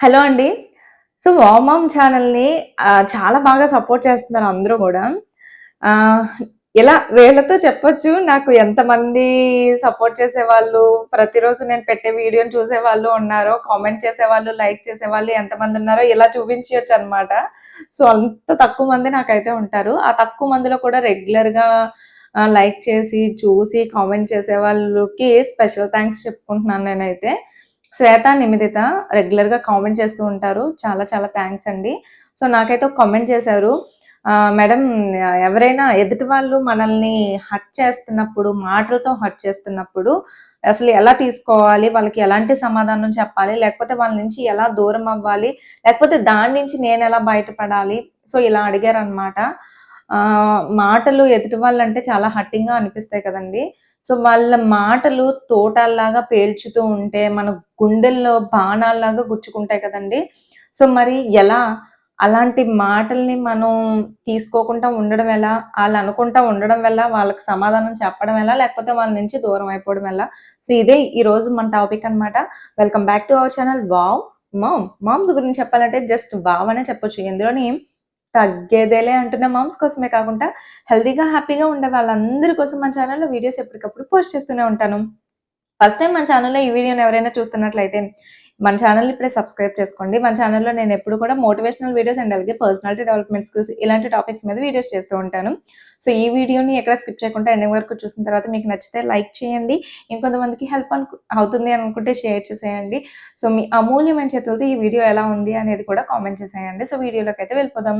Hello అండి. So, wow ma'am ఛానెల్‌ని చాలా బాగా సపోర్ట్ చేస్తున్నారు అందరూ గూడా. ఆహ్, ఇలా వేళ్ళతో చెప్పొచ్చు నాకు ఎంతమంది సపోర్ట్ చేసేవాళ్ళు, ప్రతిరోజు నేను పెట్టే వీడియోని చూసేవాళ్ళు ఉన్నారో, కామెంట్ చేసేవాళ్ళు, లైక్ చేసేవాళ్ళు ఎంతమందున్నారో ఇలా చూపించొచ్చనమాట. సో, అంత తక్కువ మంది నాకైతే ఉంటారు. ఆ తక్కువ మందిలో కూడా రెగ్యులర్‌గా లైక్ చేసి, చూసి, కామెంట్ చేసేవాళ్ళకి స్పెషల్ థాంక్స్ చెప్పుకుంటున్నాను నేనైతే. శ్వేత, నిమిదిత రెగ్యులర్‌గా కామెంట్ చేస్తూ ఉంటారు. చాలా చాలా థాంక్స్ అండి. సో, నాకైతే ఒక కామెంట్ చేశారు. మేడం ఎవరైనా ఎదుటి వాళ్ళు మనల్ని హర్ట్ చేస్తున్నప్పుడు, మాటలతో హర్ట్ చేస్తున్నప్పుడు అసలు ఎలా తీసుకోవాలి? వాళ్ళకి ఎలాంటి సమాధానం చెప్పాలి? లేకపోతే వాళ్ళ నుంచి ఎలా దూరం అవ్వాలి? లేకపోతే దాని నుంచి నేనెలా బయటపడాలి? సో, ఇలా అడిగారనమాట. మాటలు ఎదుటి వాళ్ళంటే చాలా హర్టింగ్‌గా అనిపిస్తాయి కదండీ! సో, వాళ్ళ మాటలు తోటాల్లాగా పేల్చుతూ ఉంటే, మన గుండెల్లో బాణాల్లాగా గుచ్చుకుంటాయి కదండీ! సో, మరి ఎలా? అలాంటి మాటల్ని మనం తీసుకోకుండా ఉండడం ఎలా? ఆళ్ళనుకుంటా ఉండడం ఎలా? వాళ్ళకి సమాధానం చెప్పడం ఎలా? లేకపోతే వాళ్ళ నుంచి దూరం అయిపోవడం ఎలా? సో, ఇదే ఈరోజు మన టాపిక్ అనమాట. Welcome back to our channel wow mom. Moms గురించి చెప్పాలంటే జస్ట్ వావ్ అనే చెప్పొచ్చు. ఎందులోని తగ్గేదేలే అంటున్న మామ్స్ కోసమే కాకుండా హెల్తీగా, హ్యాపీగా ఉండే వాళ్ళందరి కోసం మన ఛానెల్‌లో వీడియోస్ ఎప్పటికప్పుడు పోస్ట్ చేస్తూనే ఉంటాను. ఫస్ట్ టైమ్ మన ఛానెల్‌లో ఈ వీడియోని ఎవరైనా చూస్తున్నట్లయితే మన ఛానెల్‌ని ఇప్పుడే సబ్స్క్రైబ్ చేసుకోండి. మన ఛానెల్‌లో నేను ఎప్పుడు కూడా మోటివేషనల్ వీడియోస్ అండ్ అలాగే పర్సనాలిటీ డెవలప్‌మెంట్ స్కిల్స్ ఇలాంటి టాపిక్స్ మీద వీడియోస్ చేస్తూ ఉంటాను. సో, ఈ వీడియోని ఎక్కడ స్కిప్ చేయకుండా ఎండింగ్ వరకు చూసిన తర్వాత మీకు నచ్చితే లైక్ చేయండి. ఇంకొంతమందికి హెల్ప్ అవుతుంది అనుకుంటే షేర్ చేసేయండి. సో, మీ అమూల్యమైన చేతులతో ఈ వీడియో ఎలా ఉంది అనేది కూడా కామెంట్ చేసేయండి. సో, వీడియోలోకైతే వెళ్ళిపోదాం.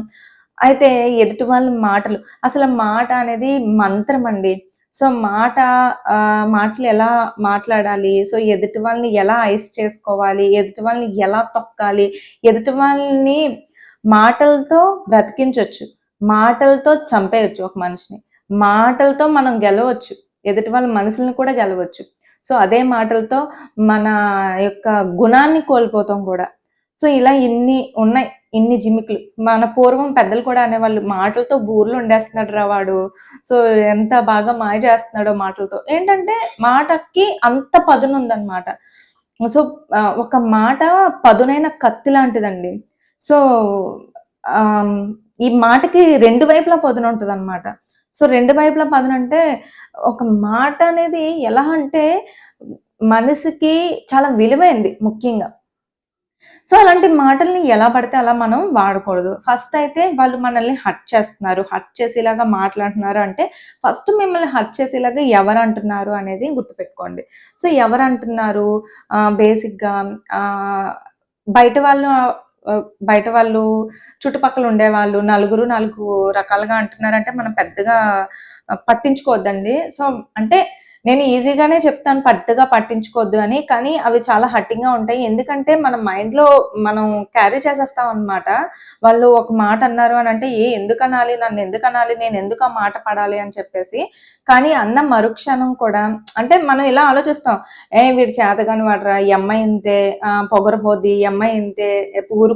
అయితే ఎదుటి వాళ్ళ మాటలు అసలు మాట అనేది మంత్రం అండి. సో, మాటలు ఎలా మాట్లాడాలి? సో, ఎదుటి వాళ్ళని ఎలా ఐస్ చేసుకోవాలి? ఎదుటి వాళ్ళని ఎలా తొక్కాలి? ఎదుటి వాళ్ళని మాటలతో బ్రతికించొచ్చు. మాటలతో చంపేయొచ్చు ఒక మనిషిని. మాటలతో మనం గెలవచ్చు. ఎదుటి వాళ్ళ మనసులను కూడా గెలవచ్చు. సో, అదే మాటలతో మన యొక్క గుణాన్ని కోల్పోతాం కూడా. సో, ఇలా ఇన్ని ఉన్నాయి. ఇన్ని జిమిక్లు. మన పూర్వం పెద్దలు కూడా అనేవాళ్ళు, "మాటలతో బూరెలుండేస్తున్నాడురా వాడు. సో, ఎంత బాగా మాయ చేస్తున్నాడో మాటలతో." ఏంటంటే మాటకి అంత పదునుందనమాట. సో, ఒక మాట పదునైన కత్తి లాంటిదండి. సో, ఆహ్, ఈ మాటకి 2 వైపులా పదునుంటదనమాట. సో, 2 వైపులా పదునంటే ఒక మాట అనేది ఎలా అంటే మనిషికి చాలా విలువైంది ముఖ్యంగా. సో, అలాంటి మాటల్ని ఎలా పడితే అలా మనం వాడకూడదు. ఫస్ట్ అయితే వాళ్ళు మనల్ని హర్ట్ చేస్తున్నారు. హర్ట్ చేసేలాగా మాట్లాడుతున్నారు అంటే, ఫస్ట్ మిమ్మల్ని హర్ట్ చేసేలాగా ఎవరంటున్నారు అనేది గుర్తుపెట్టుకోండి. సో, ఎవరంటున్నారు బేసిక్‌గా ఆహ్, బయట వాళ్ళు బయట వాళ్ళు చుట్టుపక్కల ఉండేవాళ్ళు నలుగురు 4 రకాలుగా అంటున్నారంటే మనం పెద్దగా పట్టించుకోవద్దండి. సో, అంటే నేను ఈజీగానే చెప్తాను పెద్దగా పట్టించుకోవద్దు అని. కానీ అవి చాలా హర్టింగ్‌గా ఉంటాయి. ఎందుకంటే మన మైండ్‌లో మనం క్యారీ చేసేస్తామనమాట. వాళ్ళు ఒక మాట అన్నారు అనంటే ఎందుకనాలి? నన్నెందుకనాలి? నేనెందుకు ఆ మాట పడాలి? అని చెప్పేసి. కానీ అన్న మరుక్షణం కూడా అంటే మనం ఇలా ఆలోచిస్తాం. వీడు చేతగాని వాడురా! ఈ అమ్మాయి ఇంతే పొగరుబోద్ది. ఈ అమ్మాయి ఇంతే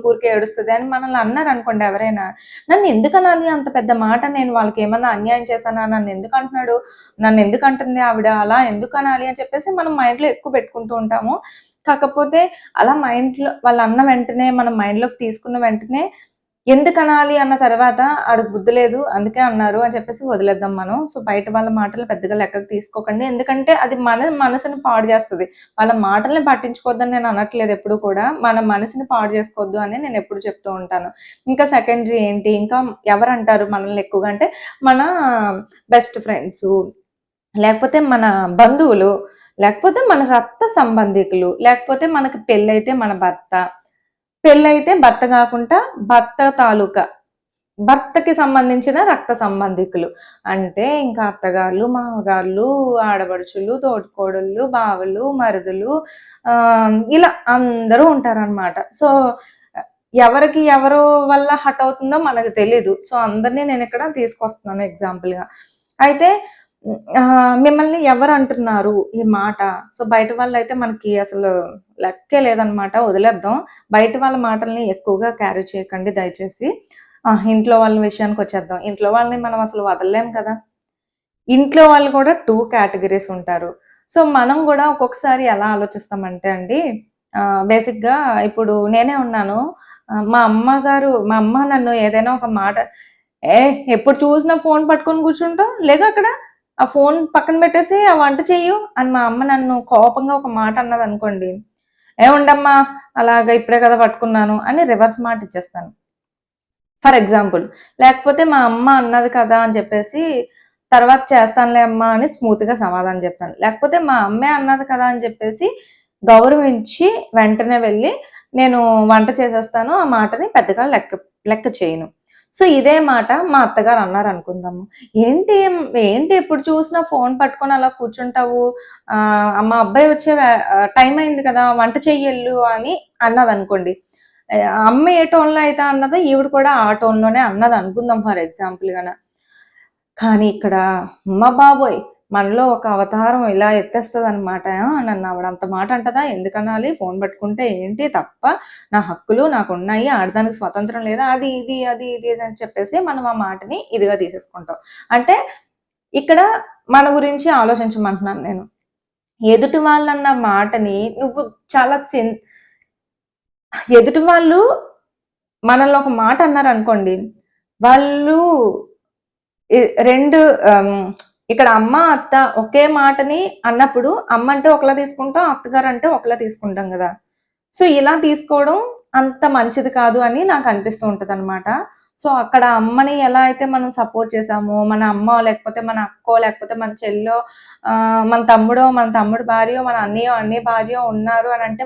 ఊరికే ఏడుస్తది అని మనల్ని అన్నారనుకోండి ఎవరైనా. నన్నెందుకనాలి అంత పెద్ద మాట? నేను వాళ్ళకేమన్నా అన్యాయం చేశానా? నన్నెందుకంటున్నాడు? నన్నెందుకంటుంది ఆవిడ? అలా ఎందుకనాలి అని చెప్పేసి మనం మైండ్‌లో ఎక్కువ పెట్టుకుంటూ ఉంటాము. కాకపోతే అలా మైండ్‌లో వాళ్ళన్న వెంటనే మనం మైండ్‌లోకి తీసుకున్న వెంటనే ఎందుకనాలి అన్న తర్వాత ఆడికి బుద్ధి లేదు అందుకే అన్నారు అని చెప్పేసి వదిలేద్దాం మనం. సో, బయట వాళ్ళ మాటలు పెద్దగా లెక్కకు తీసుకోకండి. ఎందుకంటే అది మన మనసుని పాడు చేస్తది. వాళ్ళ మాటల్ని పట్టించుకోవద్దని నేను అనట్లేదు ఎప్పుడు కూడా. మన మనసుని పాడు చేసుకోవద్దు అని నేను ఎప్పుడు చెప్తూ ఉంటాను. ఇంకా సెకండరీ ఏంటి? ఇంకా ఎవరంటారు మనల్ని ఎక్కువగా అంటే మన బెస్ట్ ఫ్రెండ్సు లేకపోతే మన బంధువులు, లేకపోతే మన రక్త సంబంధికులు, లేకపోతే మనకి పెళ్ళైతే మన భర్త. పెళ్ళైతే భర్త గాకుండా భర్త తాలూకా భర్తకి సంబంధించిన రక్త సంబంధికులు. అంటే ఇంకా అత్తగార్లు, మామగార్లు, ఆడపడుచులు, తోటికోడళ్ళు, బావలు, మరుదులు ఇలా అందరూ ఉంటారనమాట. సో, ఎవరికి ఎవరు వల్ల హర్ట్ అవుతుందో మనకు తెలీదు. సో, అందరిని నేనిక్కడ తీసుకొస్తున్నాను ఎగ్జాంపుల్‌గా. అయితే మిమ్మల్ని ఎవరంటున్నారు ఈ మాట? సో, బయట వాళ్ళైతే మనకి అసలు లెక్కే లేదనమాట. వదిలేద్దాం. బయట వాళ్ళ మాటల్ని ఎక్కువగా క్యారీ చేయకండి దయచేసి. ఇంట్లో వాళ్ళ విషయానికొచ్చేద్దాం. ఇంట్లో వాళ్ళని మనం అసలు వదలలేం కదా! ఇంట్లో వాళ్ళు కూడా 2 కేటగరీస్ ఉంటారు. సో, మనం గూడా ఒక్కొక్కసారి ఎలా ఆలోచిస్తామంటే అండి, బేసిక్‌గా ఇప్పుడు నేనే ఉన్నాను. మా అమ్మ నన్ను ఏదైనా ఒక మాట, ఎప్పుడు చూసినా ఫోను పట్టుకొని కూర్చుంటావు. లెగక్కడ ఆ ఫోను పక్కన పెట్టేసి ఆ వంట చెయ్యు అని మా అమ్మ నన్ను కోపంగా ఒక మాట అన్నదనుకోండి, "ఏ ఉండమ్మా అలాగా ఇప్పుడే కదా పట్టుకున్నాను" అని రివర్స్ మాట ఇచ్చేస్తాను. For example. లేకపోతే మా అమ్మ అన్నది కదా అని చెప్పేసి, తర్వాత చేస్తానులే అమ్మా అని స్మూత్‌గా సమాధానం చెప్తాను. లేకపోతే మా అమ్మే అన్నది కదా అని చెప్పేసి గౌరవించి వెంటనే వెళ్ళి నేను వంట చేసేస్తాను. ఆ మాటని పెద్దగా లెక్క లెక్క చేయను. సో, ఇదే మాట మా అత్తగారు అన్నారనుకుందాము. "ఏంటి ఏంటి ఎప్పుడు చూసినా ఫోను పట్టుకొని అలా కూర్చుంటావు? మా అబ్బాయి వచ్చే టైం అయింది కదా! వంట చెయ్యెళ్ళు" అని అన్నదనుకోండి. అమ్మ ఏ టోన్‌లో అయితే అన్నదో ఈవిడ కూడా ఆ టోన్‌లోనే అన్నదనుకుందాం ఫర్ ఎగ్జాంపుల్ గాన. కానీ ఇక్కడ అమ్మ బాబోయ్! మనలో ఒక అవతారం ఇలా ఎత్తేస్తదనమాట. నన్నావిడ అంత మాట అంటదా? ఎందుకనాలి? ఫోను పట్టుకుంటే ఏంటి తప్ప? నా హక్కులు నాకున్నాయి. ఆడదానికి స్వతంత్రం లేదా? అది ఇది, అది ఇది అని చెప్పేసి మనం ఆ మాటని ఇదిగా తీసేసుకుంటాం. అంటే ఇక్కడ మన గురించి ఆలోచించమంటున్నాను నేను. ఎదుటి వాళ్ళన్న మాటని నువ్వు చాలా ఎదుటి వాళ్ళు మనల్ని ఒక మాట అన్నారనుకోండి, వాళ్ళు 2 ఇక్కడ అమ్మ, అత్త ఒకే మాటని అన్నప్పుడు అమ్మ అంటే ఒకలా తీసుకుంటాం, అత్తగారంటే ఒకలా తీసుకుంటాం గదా! సో, ఇలా తీసుకోవడం అంత మంచిది కాదు అని నాకనిపిస్తూ ఉంటదనమాట. సో, అక్కడ అమ్మని ఎలా అయితే మనం సపోర్ట్ చేసామో, మన అమ్మో, లేకపోతే మన అక్కో, లేకపోతే మన చెల్లో, మన తమ్ముడో, మన తమ్ముడి భార్యో, మన అన్నయ్యో, అన్నయ్య భార్యో ఉన్నారు అనంటే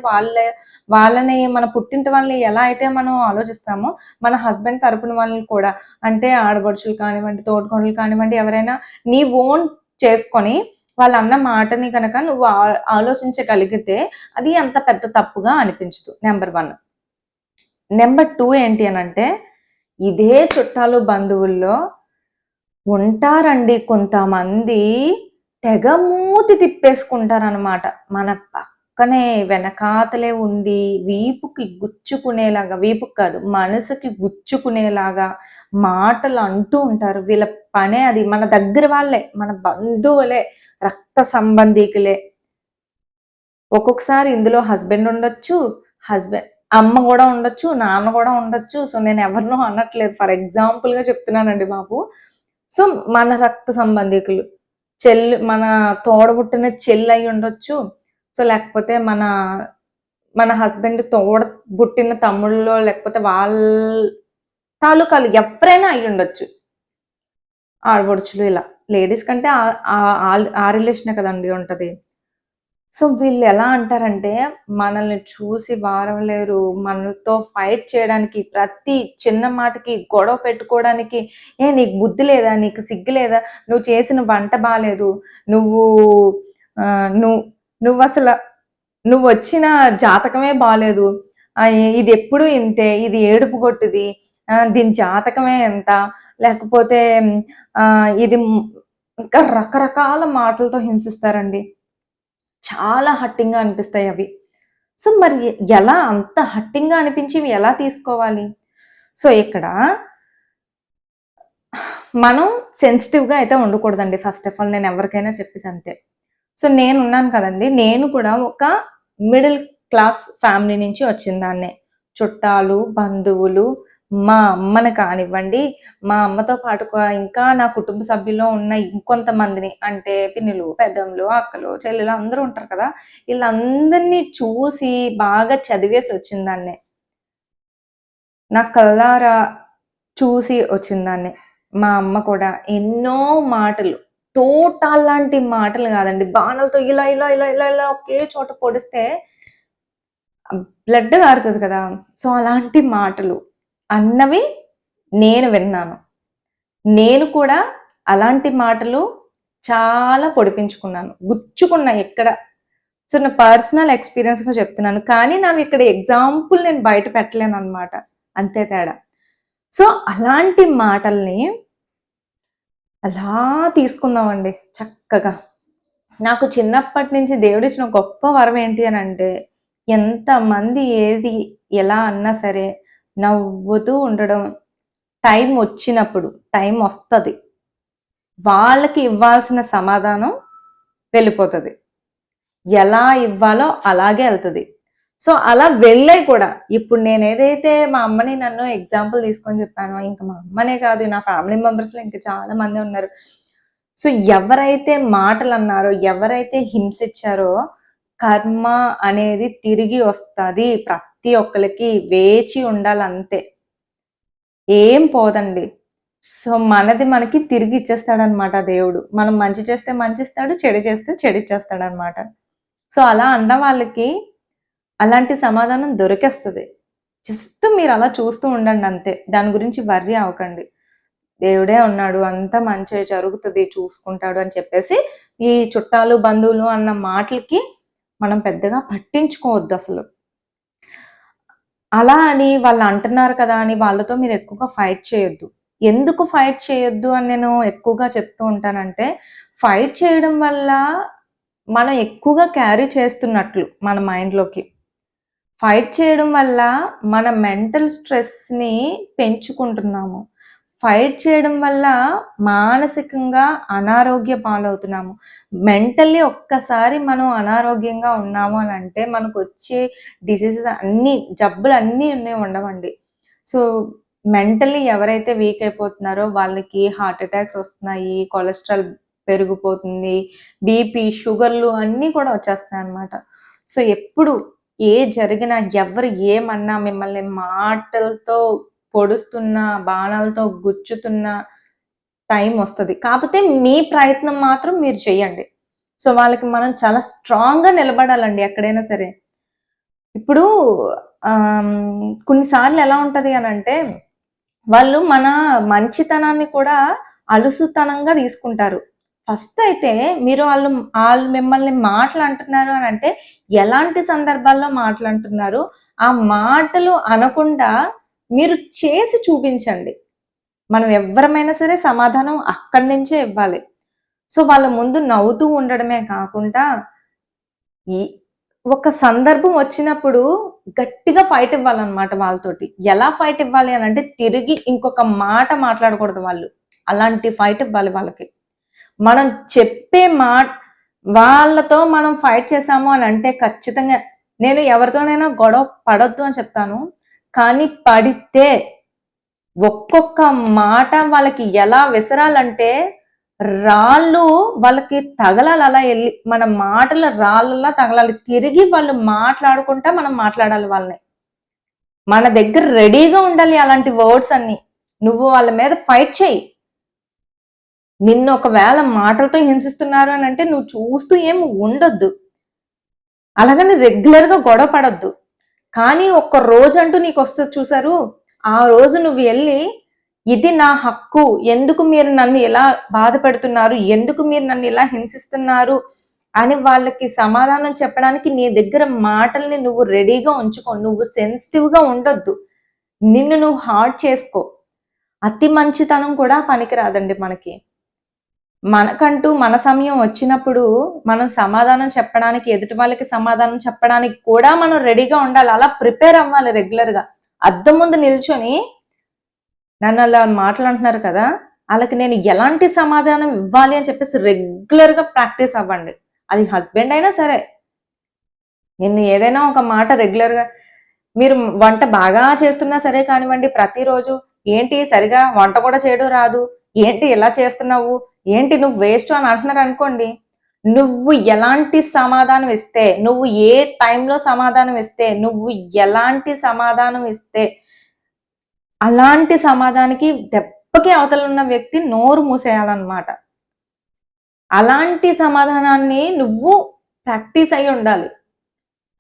వాళ్ళని మన పుట్టింటి వాళ్ళని ఎలా అయితే మనం ఆలోచిస్తామో, మన హస్బెండ్ తరపున వాళ్ళని కూడా అంటే ఆడపడుచులు కానివ్వండి, తోడికోడళ్ళు కానివ్వండి, ఎవరైనా నీ ఓన్ చేసుకొని వాళ్ళన్న మాటని గనక నువ్వు ఆలోచించగలిగితే అది అంత పెద్ద తప్పుగా అనిపించదు. నంబర్ 1. నంబర్ 2 ఏంటి అనంటే, ఇదే చుట్టాలు, బంధువుల్లో ఉంటారండి కొంతమంది తెగ మూతి తిప్పేసుకుంటారనమాట. మన పక్కనే వెనకాతలే ఉండి వీపుకి గుచ్చుకునేలాగా, వీపుకి కాదు మనసుకి గుచ్చుకునేలాగా మాటలు అంటూ ఉంటారు. వీళ్ళ పనే అది. మన దగ్గర వాళ్ళే, మన బంధువులే, రక్త సంబంధీకులే. ఒక్కొక్కసారి ఇందులో హస్బెండ్ ఉండొచ్చు, అమ్మ గూడా ఉండొచ్చు, నాన్న గూడా ఉండొచ్చు. సో, నేను ఎవరినో అనట్లేదు. ఫర్ ఎగ్జాంపుల్‌గా చెప్తున్నానండి బాబు. సో, మన రక్త సంబంధీకులు. మన తోడబుట్టిన చెల్లయ్యి ఉండొచ్చు. సో, లేకపోతే మన హస్బెండ్ బుట్టిన తమ్ముళ్ళో, లేకపోతే తాలూకాలు ఎవ్వరైనా అయ్యుండొచ్చు. ఆడపడుచులు ఇలా. లేడీస్ కంటే ఆ రిలేషనే కదండీ ఉంటది. సో, వీళ్ళెలా అంటారంటే, మనల్ని చూసి వారవలేరు. మనతో ఫైట్ చేయడానికి, ప్రతి చిన్న మాటకి గొడవ పెట్టుకోవడానికి, నీకు బుద్ధి లేదా? నీకు సిగ్గు లేదా? నువ్వు చేసిన వంట బాలేదు. నువ్వు ఆహ్, నువ్ నువ్వసల నువ్వొచ్చిన జాతకమే బాలేదు. ఇదెప్పుడు ఇంతే. ఇది ఏడుపు గొట్టుది. దీని జాతకమే ఇంత. లేకపోతే ఇది ఇంకా రకరకాల మాటలతో హింసిస్తారండి. చాలా హర్టింగ్‌గా అనిపిస్తాయవి. సో, మరి ఎలా అంత హర్టింగ్‌గా అనిపించి ఇవి ఎలా తీసుకోవాలి? సో, ఇక్కడ మనం సెన్సిటివ్‌గా అయితే ఉండకూడదండి ఫస్ట్ ఆఫ్ ఆల్. నేను ఎవరికైనా చెప్పేదంతే. సో, నేనున్నాను కదండీ! నేను కూడా ఒక మిడిల్ క్లాస్ ఫ్యామిలీ నుంచి వచ్చినదాన్నే. చుట్టాలు, బంధువులు, మా అమ్మని కానివ్వండి, మా అమ్మతో పాటు ఇంకా నా కుటుంబ సభ్యుల్లో ఉన్న ఇంకొంతమందిని అంటే పిన్నులు, పెద్దమ్మలు, అక్కలు, చెల్లెలు అందరూ ఉంటారు కదా! ఈళ్ళందరిని చూసి బాగా చదివేసి వచ్చినదాన్నే. నా కళ్ళారా చూసి వచ్చినదాన్నే. మా అమ్మ కూడా ఎన్నో మాటలు, తోటాల్లాంటి మాటలు గాదండి. బాణాలతో ఇలా, ఇలా, ఇలా, ఇలా, ఇలా ఒకే చోట పొడిస్తే బ్లడ్ కారుతది కదా! సో, అలాంటి మాటలు అన్నవి నేను విన్నాను. నేను కూడా అలాంటి మాటలు చాలా పొడిపించుకున్నాను. గుచ్చుకున్నా ఎక్కడ. సో, నా పర్సనల్ ఎక్స్‌పీరియన్స్‌గా చెప్తున్నాను. కానీ నావిక్కడ ఎగ్జాంపుల్ నేను బయట పెట్టలేననమాట. అంతే తేడా. సో, అలాంటి మాటల్ని అలా తీసుకుందామండి చక్కగా. నాకు చిన్నప్పటి నుంచి దేవుడిచ్చిన గొప్ప వరం ఏంటి అనంటే, ఎంతమంది ఏది ఎలా అన్నా సరే నవ్వుతూ ఉండడం. టైం వచ్చినప్పుడు, టైం ఒస్తది. వాళ్ళకి ఇవ్వాల్సిన సమాధానం వెళ్ళిపోతది. ఎలా ఇవ్వాలో అలాగే ఎళ్తది. సో అలా వెళ్ళాయి కూడా. ఇప్పుడు నేను ఏదైతే మా అమ్మని నన్ను ఎగ్జాంపుల్ తీసుకొని చెప్పానో, ఇంకా మా అమ్మనే కాదు నా ఫ్యామిలీ మెంబర్స్‌లో ఇంకా చాలా మంది ఉన్నారు. సో ఎవరైతే మాటలన్నారో, ఎవరైతే హింసించారో కర్మ అనేది తిరిగి వస్తది. ప్రతి ఒక్కళ్ళకి వేచి ఉండాలంతే. ఏం పోదండి. సో మనది మనకి తిరిగి ఇచ్చేస్తాడనమాట దేవుడు. మనం మంచి చేస్తే మంచిస్తాడు, చెడు చేస్తే చెడిచ్చేస్తాడనమాట. సో అలా అన్న వాళ్ళకి అలాంటి సమాధానం దొరికేస్తది. జస్ట్ మీరలా చూస్తూ ఉండండి అంతే. దాని గురించి వర్రీ అవ్వకండి. దేవుడే ఉన్నాడు, అంతా మంచే జరుగుతది, చూసుకుంటాడు అని చెప్పేసి ఈ చుట్టాలు, బంధువులు అన్న మాటలకి మనం పెద్దగా పట్టించుకోవద్దసలు. అలా అని వాళ్ళు అంటున్నారు కదా అని వాళ్ళతో మీరు ఎక్కువగా ఫైట్ చేయొద్దు. ఎందుకు ఫైట్ చేయొద్దు అని నేను ఎక్కువగా చెప్తూ ఉంటానంటే, ఫైట్ చేయడం వల్ల మనం ఎక్కువగా క్యారీ చేస్తున్నట్లు మన మైండ్‌లోకి. ఫైట్ చేయడం వల్ల మన మెంటల్ స్ట్రెస్‌ని పెంచుకుంటున్నాము. ఫైట్ చేయడం వల్ల మానసికంగా అనారోగ్య పాలవుతున్నాము. మెంటల్లీ ఒక్కసారి మనం అనారోగ్యంగా ఉన్నాము అని అంటే మనకొచ్చే డిసీజెస్ అన్నీ జబ్బులన్నీ ఉండవండి. సో మెంటల్లీ ఎవరైతే వీక్ అయిపోతున్నారో వాళ్ళకి హార్ట్ అటాక్స్ వస్తున్నాయి, కొలెస్ట్రాల్ పెరిగిపోతుంది, బీపీ, షుగర్‌లు అన్నీ కూడా వచ్చేస్తున్నాయన్నమాట. సో ఎప్పుడు జరిగినా ఎవరు ఏమన్నా మిమ్మల్ని మాటలతో పొడుస్తున్నా, బాణాలతో గుచ్చుతున్న టైం వస్తది. కాపోతే మీ ప్రయత్నం మాత్రం మీరు చెయ్యండి. సో వాళ్ళకి మనం చాలా స్ట్రాంగ్‌గా నిలబడాలండి ఎక్కడైనా సరే. ఇప్పుడు కొన్నిసార్లు ఎలా ఉంటది అనంటే, వాళ్ళు మన మంచితనాన్ని కూడా అలుసుతనంగా తీసుకుంటారు. ఫస్ట్ అయితే మీరు ఆళ్ళు మిమ్మల్ని మాటలు అంటున్నారు అనంటే, ఎలాంటి సందర్భాల్లో మాటలంటున్నారు? ఆ మాటలు అనకుండా మీరు చేసి చూపించండి. మనం ఎవ్వరమైనా సరే సమాధానం అక్కడి నుంచే ఇవ్వాలి. సో వాళ్ళ ముందు నవ్వుతూ ఉండడమే కాకుండా, ఈ ఒక సందర్భం వచ్చినప్పుడు గట్టిగా ఫైట్ ఇవ్వాలన్నమాట వాళ్ళతోటి. ఎలా ఫైట్ ఇవ్వాలి అనంటే, తిరిగి ఇంకొక మాట మాట్లాడకూడదు వాళ్ళు. అలాంటి ఫైట్ ఇవ్వాలి వాళ్ళకి. మనం చెప్పే వాళ్ళతో మనం ఫైట్ చేశాము అనంటే ఖచ్చితంగా నేను ఎవరితోనైనా గొడవ పడొద్దు అని చెప్తాను. కానీ పడితే ఒక్కొక్క మాట వాళ్ళకి ఎలా విసరాలంటే, రాళ్ళు వాళ్ళకి తగలాలి, అలా ఎళ్లి మన మాటలు రాళ్ళలా తగలాలి. తిరిగి వాళ్ళు మాట్లాడుకుంటా మనం మాట్లాడాలి వాళ్ళని. మన దగ్గర రెడీగా ఉండాలి అలాంటి వర్డ్స్ అన్ని. నువ్వు వాళ్ళ మీద ఫైట్ చెయ్యి. నిన్ను ఒకవేళ మాటలతో హింసిస్తున్నారు అని అంటే నువ్వు చూస్తూ ఏమి ఉండొద్దు. అలాగని రెగ్యులర్‌గా గొడవ పడొద్దు. కానీ ఒక్క రోజంటూ నీకొస్తది చూసారు, ఆ రోజు నువ్వు ఎళ్లి, ఇది నా హక్కు, ఎందుకు మీరు నన్ను ఇలా బాధ పెడుతున్నారు, ఎందుకు మీరు నన్ను ఇలా హింసిస్తున్నారు అని వాళ్ళకి సమాధానం చెప్పడానికి నీ దగ్గర మాటల్ని నువ్వు రెడీగా ఉంచుకో. నువ్వు సెన్సిటివ్‌గా ఉండొద్దు. నిన్ను నువ్వు హార్డ్ చేసుకో. అతి మంచితనం కూడా పనికిరాదండి మనకి. మనకంటూ మన సమయం వచ్చినప్పుడు మనం సమాధానం చెప్పడానికి, ఎదుటి వాళ్ళకి సమాధానం చెప్పడానికి కూడా మనం రెడీగా ఉండాలి. అలా ప్రిపేర్ అవ్వాలి రెగ్యులర్‌గా. అద్దం ముందు నిల్చొని నన్ను అలా మాటలంటున్నారు కదా! ఆళ్ళకి నేను ఎలాంటి సమాధానం ఇవ్వాలి అని చెప్పేసి రెగ్యులర్‌గా ప్రాక్టీస్ అవ్వండి. అది హస్బెండ్ అయినా సరే. నిన్ను ఏదైనా ఒక మాట రెగ్యులర్‌గా మీరు వంట బాగా చేస్తున్నా సరే కానివ్వండి, ప్రతిరోజు ఏంటి సరిగా వంట కూడా చేయడం రాదు, ఏంటి ఇలా చేస్తున్నావు, ఏంటి నువ్వు వేస్ట్ అని అంటున్నారనుకోండి, నువ్వు ఎలాంటి సమాధానం ఇస్తే, నువ్వు ఏ టైంలో సమాధానం ఇస్తే, నువ్వు ఎలాంటి సమాధానం ఇస్తే, అలాంటి సమాధానానికి దెబ్బకి అవతల ఉన్న వ్యక్తి నోరు మూసేయాలన్నమాట. అలాంటి సమాధానాన్ని నువ్వు ప్రాక్టీస్ అయ్యి ఉండాలి.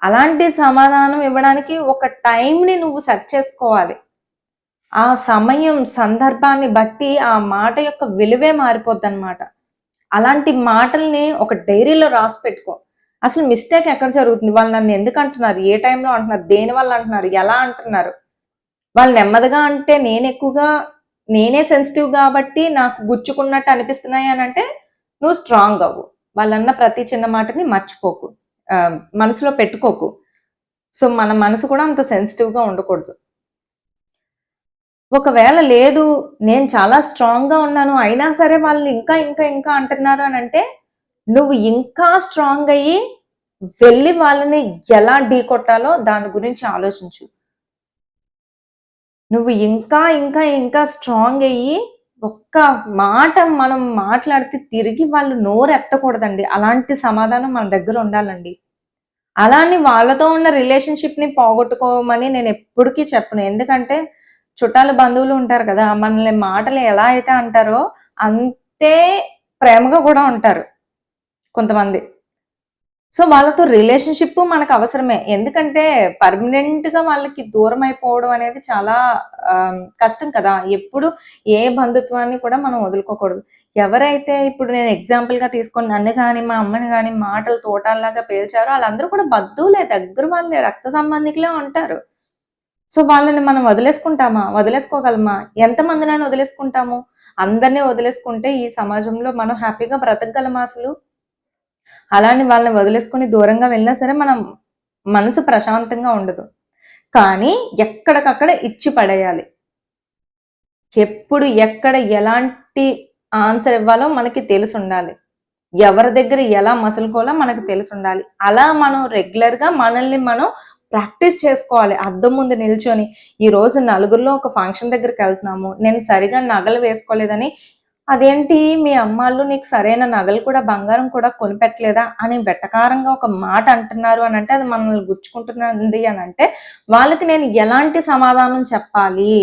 అలాంటి సమాధానం ఇవ్వడానికి ఒక టైంని నువ్వు సెట్ చేసుకోవాలి. ఆ సమయం, సందర్భాన్ని బట్టి ఆ మాట యొక్క విలువే మారిపోద్దన్నమాట. అలాంటి మాటల్ని ఒక డైరీలో రాసి పెట్టుకో. అసలు మిస్టేక్ ఎక్కడ జరుగుతుంది? వాళ్ళు నన్ను ఎందుకు అంటున్నారు? ఏ టైంలో అంటున్నారు? దేనివల్ల అంటున్నారు? ఎలా అంటున్నారు? వాళ్ళు నెమ్మదిగా అంటే నేనే సెన్సిటివ్ కాబట్టి నాకు గుచ్చుకున్నట్టు అనిపిస్తున్నాయి అనంటే నువ్వు స్ట్రాంగ్ అవ్వు. వాళ్ళన్న ప్రతి చిన్న మాటని మర్చిపోకు. మనసులో పెట్టుకోకు. సో మన మనసు కూడా అంత సెన్సిటివ్‌గా ఉండకూడదు. ఒకవేళ లేదు నేను చాలా స్ట్రాంగ్‌గా ఉన్నాను, అయినా సరే వాళ్ళు ఇంకా అంటున్నారు అనంటే, నువ్వు ఇంకా స్ట్రాంగ్ అయ్యి వెళ్ళి వాళ్ళని ఎలా ఢీకొట్టాలో దాని గురించి ఆలోచించు. నువ్వు ఇంకా ఇంకా ఇంకా స్ట్రాంగ్ అయ్యి ఒక్క మాట మనం మాట్లాడితే తిరిగి వాళ్ళు నోరెత్తకూడదండి. అలాంటి సమాధానం మన దగ్గర ఉండాలండి. అలా అని వాళ్ళతో ఉన్న రిలేషన్‌షిప్‌ని పోగొట్టుకోమని నేను ఎప్పటికీ చెప్పను. ఎందుకంటే చుట్టాలు, బంధువులు ఉంటారు కదా! మనల్ని మాటలు ఎలా అయితే అంటారో అంతే ప్రేమగా కూడా ఉంటారు కొంతమంది. సో, వాళ్ళతో రిలేషన్‌షిప్పు మనకవసరమే. ఎందుకంటే, పర్మనెంట్‌గా వాళ్ళకి దూరమైపోవడం అనేది చాలా కష్టం కదా! ఎప్పుడు ఏ బంధుత్వాన్ని కూడా మనం వదులుకోకూడదు. ఎవరైతే ఇప్పుడు నేను ఎగ్జాంపుల్‌గా తీసుకొని నన్ను గాని, మా అమ్మని గాని మాటలు తోటాల్లాగా పేల్చారో ఆళ్ళందరూ కూడా బంధువులే, దగ్గర వాళ్ళే, రక్త సంబంధికులే ఉంటారు. సో, వాళ్ళని మనం వదిలేసుకుంటామా? వదిలేసుకోగలమా? ఎంతమందినని వదిలేసుకుంటాము? అందరిని వదిలేసుకుంటే ఈ సమాజంలో మనం హ్యాపీగా బ్రతకగలమా అసలు? అలా అని వాళ్ళని వదిలేసుకొని దూరంగా వెళ్ళినా సరే మనం మనసు ప్రశాంతంగా ఉండదు. కానీ ఎక్కడికక్కడ ఇచ్చి పడేయాలి. ఎప్పుడు, ఎక్కడ, ఎలాంటి ఆన్సర్ ఇవ్వాలో మనకి తెలిసుండాలి. ఎవరి దగ్గర ఎలా మసులుకోవాలో మనకు తెలిసుండాలి. అలా మనం రెగ్యులర్‌గా మనల్ని మనం ప్రాక్టీస్ చేసుకోవాలి. అద్దం ముందు నిల్చొని, ఈరోజు నలుగురిలో ఒక ఫంక్షన్ దగ్గరికెళ్తున్నాము. నేను సరిగ్గా నగలు వేసుకోలేదని, అదేంటి మీ అమ్మాళ్ళు నీకు సరైన నగలు కూడా, బంగారం కూడా కొనిపెట్టలేదా అని వెటకారంగా ఒక మాట అంటున్నారు అనంటే, అది మనల్ని గుచ్చుకుంటున్నది అనంటే, వాళ్ళకి నేను ఎలాంటి సమాధానం చెప్పాలి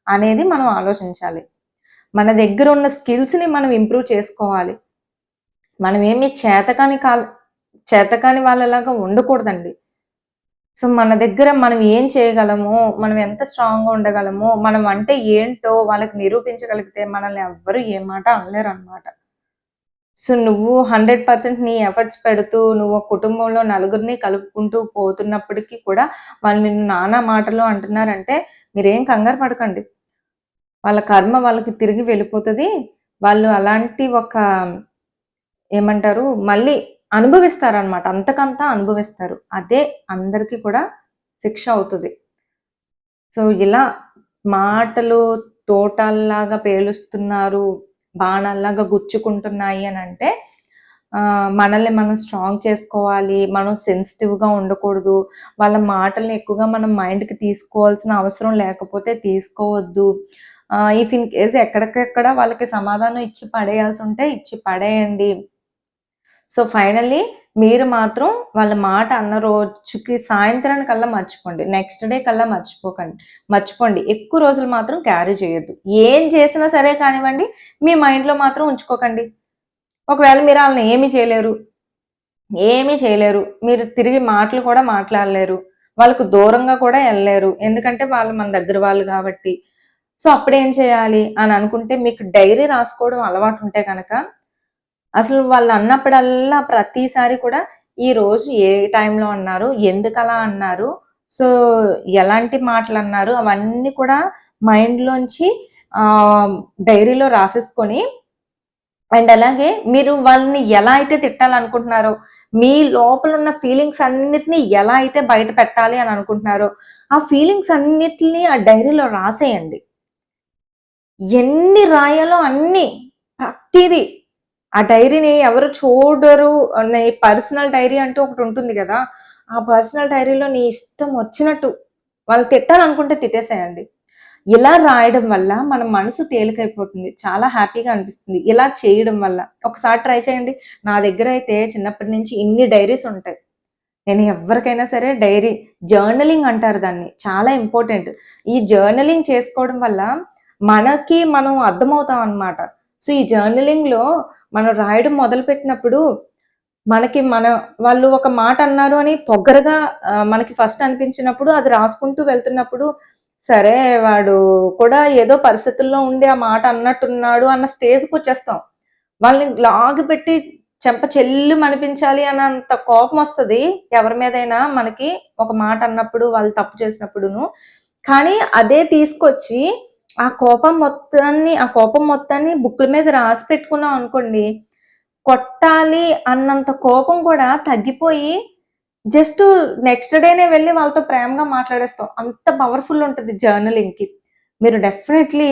అనేది మనం ఆలోచించాలి. మన దగ్గరున్న స్కిల్స్‌ని మనం ఇంప్రూవ్ చేసుకోవాలి. మనమేమి చేతకాని వాళ్ళలాగా ఉండకూడదండి. సో, మన దగ్గర మనం ఏం చేయగలమో, మనం ఎంత స్ట్రాంగ్‌గా ఉండగలమో, మనం అంటే ఏంటో వాళ్ళకి నిరూపించగలిగితే మనల్ని ఎవ్వరు ఏ మాట అనలేరనమాట. సో, నువ్వు 100% నీ ఎఫర్ట్స్ పెడుతూ, నువ్వు కుటుంబంలో నలుగురిని కలుపుకుంటూ పోతున్నప్పటికీ కూడా వాళ్ళు నిన్ను నానా మాటలు అంటున్నారంటే మీరేం కంగారు పడకండి. వాళ్ళ కర్మ వాళ్ళకి తిరిగి వెళ్ళిపోతది. వాళ్ళు అలాంటి ఒక ఏమంటారు మళ్ళీ అనుభవిస్తారనమాట. అంతకంతా అనుభవిస్తారు. అదే అందరికి కూడా శిక్ష అవుతది. సో, ఇలా మాటలు తోటాల్లాగా పేలుస్తున్నారు, బాణాల్లాగా గుచ్చుకుంటున్నాయి అనంటే మనల్ని మనం స్ట్రాంగ్ చేసుకోవాలి. మనం సెన్సిటివ్‌గా ఉండకూడదు. వాళ్ళ మాటల్ని ఎక్కువగా మనం మైండ్‌కి తీసుకోవాల్సిన అవసరం లేకపోతే తీసుకోవద్దు. ఇఫ్ ఇన్ కేస్ ఎక్కడికెక్కడ వాళ్ళకి సమాధానం ఇచ్చి పడేయాల్సుంటే ఇచ్చి పడేయండి. సో, ఫైనల్లీ మీరు మాత్రం వాళ్ళ మాట అన్న రోజుకి సాయంత్రానికల్లా మర్చిపోండి. నెక్స్ట్ డే కల్లా మర్చిపోండి. ఎక్కువ రోజులు మాత్రం క్యారీ చేయొద్దు. ఏం చేసినా సరే కానివ్వండి, మీ మైండ్‌లో మాత్రం ఉంచుకోకండి. ఒకవేళ మీరు ఆళ్ళని ఏమీ చేయలేరు. మీరు తిరిగి మాటలు కూడా మాట్లాడలేరు. వాళ్ళకు దూరంగా కూడా ఎళ్ళలేరు. ఎందుకంటే వాళ్ళు మన దగ్గర వాళ్ళు గాబట్టి. సో, అప్పుడేం చేయాలి అని అనుకుంటే మీకు డైరీ రాసుకోవడం అలవాటుంటే గనక అసలు వాళ్ళన్నప్పుడల్లా ప్రతిసారి కూడా ఈరోజు ఏ టైంలో అన్నారు? ఎందుకలా అన్నారు? సో, ఎలాంటి మాటలన్నారు? అవన్నీ కూడా మైండ్‌లోంచి డైరీలో రాసేసుకొని అండ్ అలాగే మీరు వాళ్ళని ఎలా అయితే తిట్టాలనుకుంటున్నారో, మీ లోపలున్న ఫీలింగ్స్ అన్నిటిని ఎలా అయితే బయట పెట్టాలి అని అనుకుంటున్నారో, ఆ ఫీలింగ్స్ అన్నిటిని ఆ డైరీలో రాసేయండి. ఎన్ని రాయాలో అన్ని ప్రతీదీ. ఆ డైరీని ఎవరు చూడరు. నీ పర్సనల్ డైరీ అంటూ ఒకటుంటుంది గదా! ఆ పర్సనల్ డైరీలో నీ ఇష్టం వచ్చినట్టు వాళ్ళు తిట్టాలనుకుంటే తిట్టేసేయండి. ఇలా రాయడం వల్ల మన మనసు తేలికైపోతుంది. చాలా హ్యాపీగా అనిపిస్తుంది. ఇలా చేయడం వల్ల. ఒకసారి ట్రై చేయండి. నా దగ్గరైతే చిన్నప్పటి నుంచి ఇన్ని డైరీస్ ఉంటాయి. నేను ఎవ్వరికైనా సరే డైరీ జర్నలింగ్ అంటారు దాన్ని. చాలా ఇంపార్టెంట్. ఈ జర్నలింగ్ చేసుకోవడం వల్ల మనకి మనం అర్థమవుతాం అన్నమాట. సో, ఈ జర్నలింగ్‌లో మనం రాయడం మొదలుపెట్టినప్పుడు మనకి వాళ్ళు ఒక మాట అన్నారు అని పొగరుగా మనకి ఫస్ట్ అనిపించినప్పుడు అది రాసుకుంటూ వెళ్తున్నప్పుడు, సరే వాడు కూడా ఏదో పరిస్థితుల్లో ఉండి ఆ మాట అన్నట్టున్నాడు అన్న స్టేజ్‌కొచ్చేస్తాం. వాళ్ళని లాగిపెట్టి చెంప చెల్లుమనిపించాలి అన్నంత కోపమొస్తది ఎవరి మీదైనా మనకి ఒక మాట అన్నప్పుడు, వాళ్ళు తప్పు చేసినప్పుడును. కానీ అదే తీసుకొచ్చి ఆ కోపం మొత్తాన్ని బుక్కుల మీద రాసి పెట్టుకున్నాం అనుకోండి, కొట్టాలి అన్నంత కోపం కూడా తగ్గిపోయి జస్ట్ నెక్స్ట్ డేనే వెళ్లి వాళ్ళతో ప్రేమగా మాట్లాడేస్తాం. అంత పవర్‌ఫుల్ ఉంటది జర్నలింగ్‌కి. మీరు డెఫినైట్‌లీ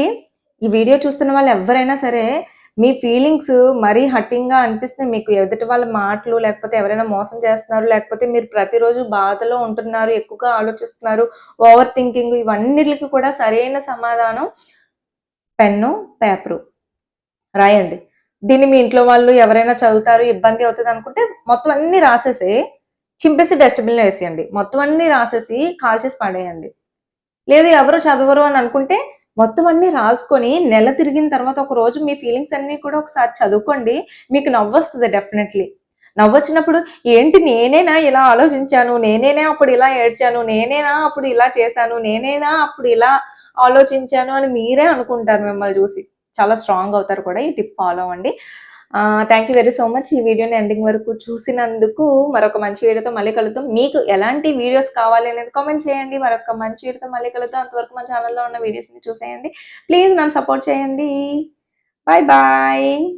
ఈ వీడియో చూస్తున్న వాళ్ళు ఎవ్వరైనా సరే మీ ఫీలింగ్స్ మరీ హర్టింగ్‌గా అనిపిస్తే మీకు ఎదుటి వాళ్ళ మాటలు, లేకపోతే ఎవరైనా మోసం చేస్తున్నారు, లేకపోతే మీరు ప్రతిరోజు బాధలో ఉంటున్నారు, ఎక్కువగా ఆలోచిస్తున్నారు, ఓవర్ థింకింగ్ ఇవన్నిట్లికి కూడా సరైన సమాధానం పెన్ను, పేపరు రాయండి. దీన్ని మీ ఇంట్లో వాళ్ళు ఎవరైనా చదువుతారు, ఇబ్బంది అవుతదనుకుంటే మొత్తం అన్నీ రాసేసి, చింపేసి డస్ట్‌బిన్‌లో ఏసేయండి. మొత్తం అన్నీ రాసేసి కాల్చేసి పడేయండి. లేదు ఎవరు చదవరు అని అనుకుంటే మొత్తం అన్నీ రాసుకొని నెల తిరిగిన తర్వాత ఒక రోజు మీ ఫీలింగ్స్ అన్నీ కూడా ఒకసారి చదువుకోండి. మీకు నవ్వొస్తది డెఫినెట్‌లీ. నవ్వొచ్చినప్పుడు ఏంటి నేనేనా ఇలా ఆలోచించాను? నేనేనా అప్పుడు ఇలా ఏడ్చాను? నేనేనా అప్పుడు ఇలా చేశాను? నేనేనా అప్పుడు ఇలా ఆలోచించాను అని మీరే అనుకుంటారు మిమ్మల్ని చూసి. చాలా స్ట్రాంగ్ అవుతారు కూడా. ఈ టిప్ ఫాలో అవ్వండి. Thank you very so much. ఈ వీడియోని ఎండింగ్ వరకు చూసినందుకు. మరొక మంచి వీడియోతో మళ్ళీ కలుద్దాం. మీకు ఎలాంటి వీడియోస్ కావాలి అనేది కామెంట్ చేయండి. మరొక మంచి వీడియోతో మళ్ళీ కలుద్దాం. అంతవరకు మన ఛానెల్‌లో ఉన్న వీడియోస్‌ని చూసేయండి. ప్లీజ్ నన్ను సపోర్ట్ చేయండి. Bye bye.